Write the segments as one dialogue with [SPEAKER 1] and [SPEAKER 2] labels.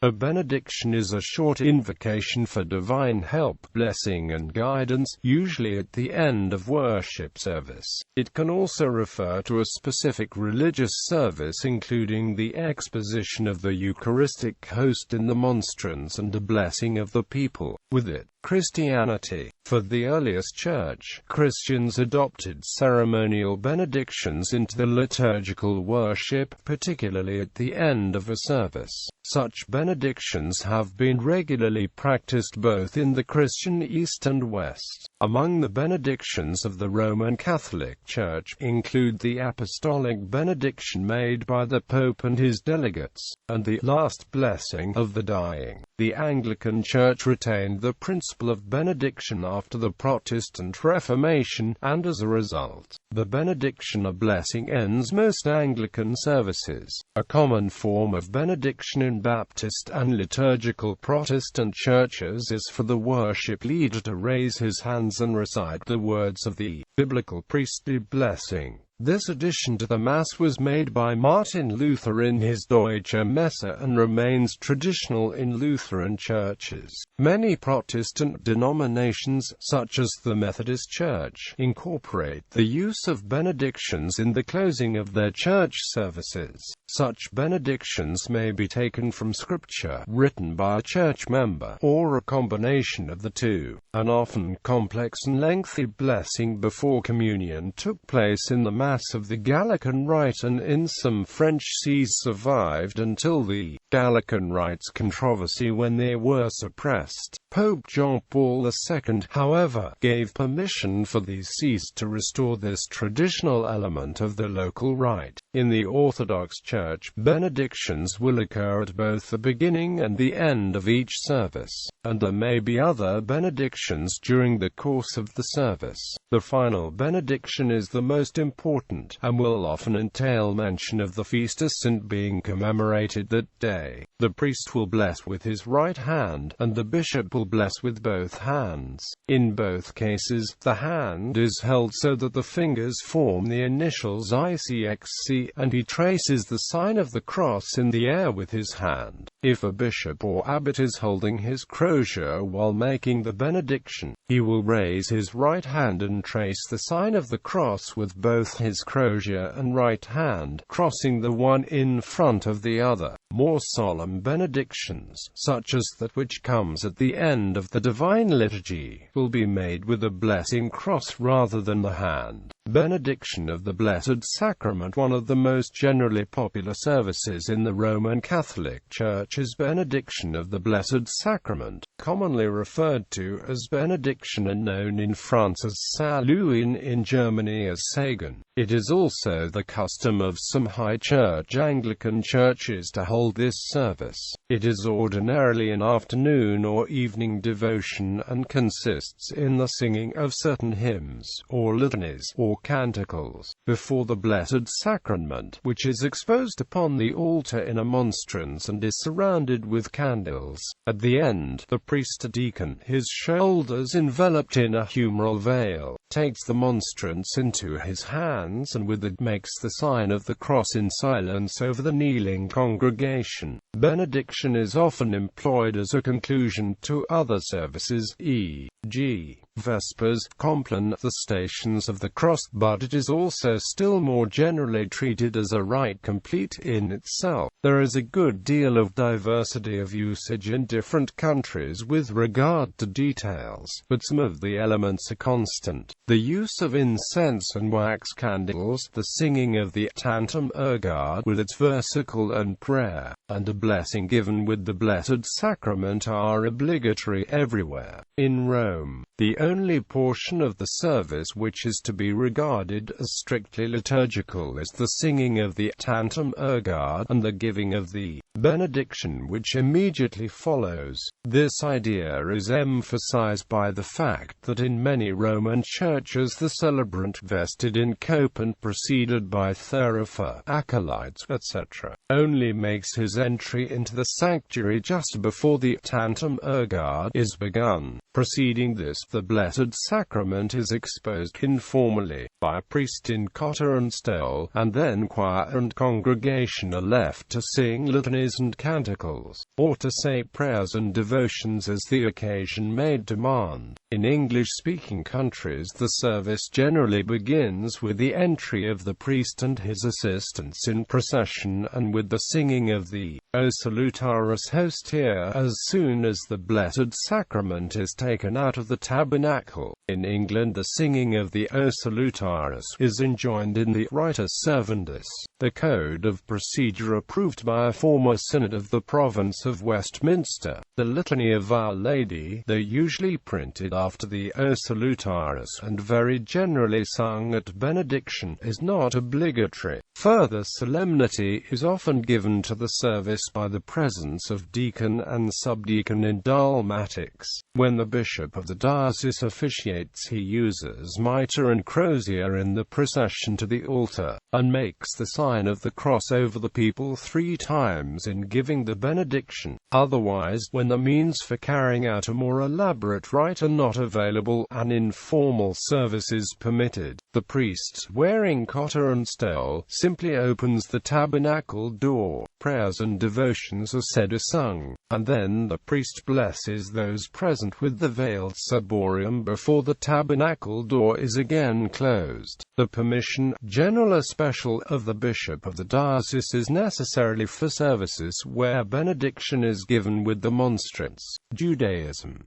[SPEAKER 1] A benediction is a short invocation for divine help, blessing and guidance, usually at the end of worship service. It can also refer to a specific religious service including the exposition of the Eucharistic host in the monstrance and a blessing of the people. With it, Christianity. For the earliest church, Christians adopted ceremonial benedictions into the liturgical worship, particularly at the end of a service. Such benedictions have been regularly practiced both in the Christian East and West. Among the benedictions of the Roman Catholic Church include the apostolic benediction made by the Pope and his delegates, and the last blessing of the dying. The Anglican Church retained the principle of benediction after the Protestant Reformation, and as a result, the benediction or blessing ends most Anglican services. A common form of benediction in Baptist and liturgical Protestant churches is for the worship leader to raise his hands and recite the words of the biblical priestly blessing. This addition to the Mass was made by Martin Luther in his Deutsche Messe and remains traditional in Lutheran churches. Many Protestant denominations, such as the Methodist Church, incorporate the use of benedictions in the closing of their church services. Such benedictions may be taken from Scripture, written by a church member, or a combination of the two. An often complex and lengthy blessing before communion took place in the Mass of the Gallican Rite, and in some French sees survived until the Gallican Rites controversy, when they were suppressed. Pope John Paul II, however, gave permission for these sees to restore this traditional element of the local rite. In the Orthodox Church, benedictions will occur at both the beginning and the end of each service, and there may be other benedictions during the course of the service. The final benediction is the most important, and will often entail mention of the feast of Saint being commemorated that day. The priest will bless with his right hand, and the bishop will bless with both hands. In both cases, the hand is held so that the fingers form the initials ICXC, and he traces the sign of the cross in the air with his hand. If a bishop or abbot is holding his crosier while making the benediction, he will raise his right hand and trace the sign of the cross with both his crosier and right hand, crossing the one in front of the other. More solemn benedictions, such as that which comes at the end of the Divine Liturgy, will be made with a blessing cross rather than the hand. Benediction of the Blessed Sacrament. One of the most generally popular services in the Roman Catholic Church is benediction of the Blessed Sacrament, commonly referred to as benediction and known in France as Salut, in Germany as Segen. It is also the custom of some High Church Anglican churches to hold this service. It is ordinarily an afternoon or evening devotion and consists in the singing of certain hymns, or litanies, or canticles, before the Blessed Sacrament, which is exposed upon the altar in a monstrance and is surrounded with candles. At the end, the priest or deacon, his shoulders enveloped in a humeral veil, takes the monstrance into his hands and with it makes the sign of the cross in silence over the kneeling congregation. Benediction is often employed as a conclusion to other services, e.g., Vespers, Compline, the Stations of the Cross, but it is also still more generally treated as a rite complete in itself. There is a good deal of diversity of usage in different countries with regard to details, but some of the elements are constant. The use of incense and wax candles, the singing of the Tantum Ergard with its versicle and prayer, and a blessing given with the Blessed Sacrament are obligatory everywhere. In Rome, the only portion of the service which is to be regarded as strictly liturgical is the singing of the Tantum Ergard and the giving of the benediction which immediately follows. This idea is emphasized by the fact that in many Roman churches the celebrant, vested in cope and preceded by thurifer, acolytes, etc., only makes his entry into the sanctuary just before the Tantum Ergard is begun. Preceding this, the Blessed Sacrament is exposed informally. by a priest in cotter and stole, and then choir and congregation are left to sing litanies and canticles, or to say prayers and devotions as the occasion may demand. In English-speaking countries the service generally begins with the entry of the priest and his assistants in procession and with the singing of the O Salutaris Hostia as soon as the Blessed Sacrament is taken out of the tabernacle. In England the singing of the O Salutaris is enjoined in the Ritus Servandis, the code of procedure approved by a former synod of the province of Westminster. The Litany of Our Lady, though usually printed after the O Salutaris and very generally sung at benediction, is not obligatory. Further solemnity is often given to the service by the presence of deacon and subdeacon in dalmatics. When the bishop of the diocese officiates, he uses mitre and crozier in the procession to the altar, and makes the sign of the cross over the people 3 times in giving the benediction. Otherwise, when the means for carrying out a more elaborate rite are not available, an informal service is permitted. The priest, wearing cotter and stole, simply opens the tabernacle door. Prayers and devotions are said or sung, and then the priest blesses those present with the veiled ciborium before the tabernacle door is again closed. The permission, general or special, of the bishop of the diocese is necessarily for services where benediction is given with the monstrance. Judaism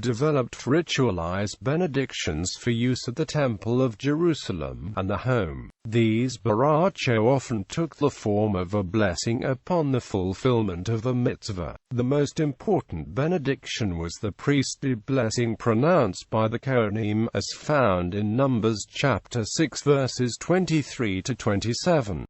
[SPEAKER 1] developed ritualized benedictions for use at the Temple of Jerusalem and the home. These baracho often took the form of a blessing upon the fulfillment of a mitzvah. The most important benediction was the priestly blessing pronounced by the Kohanim, as found in Numbers chapter 6 verses 23 to 27.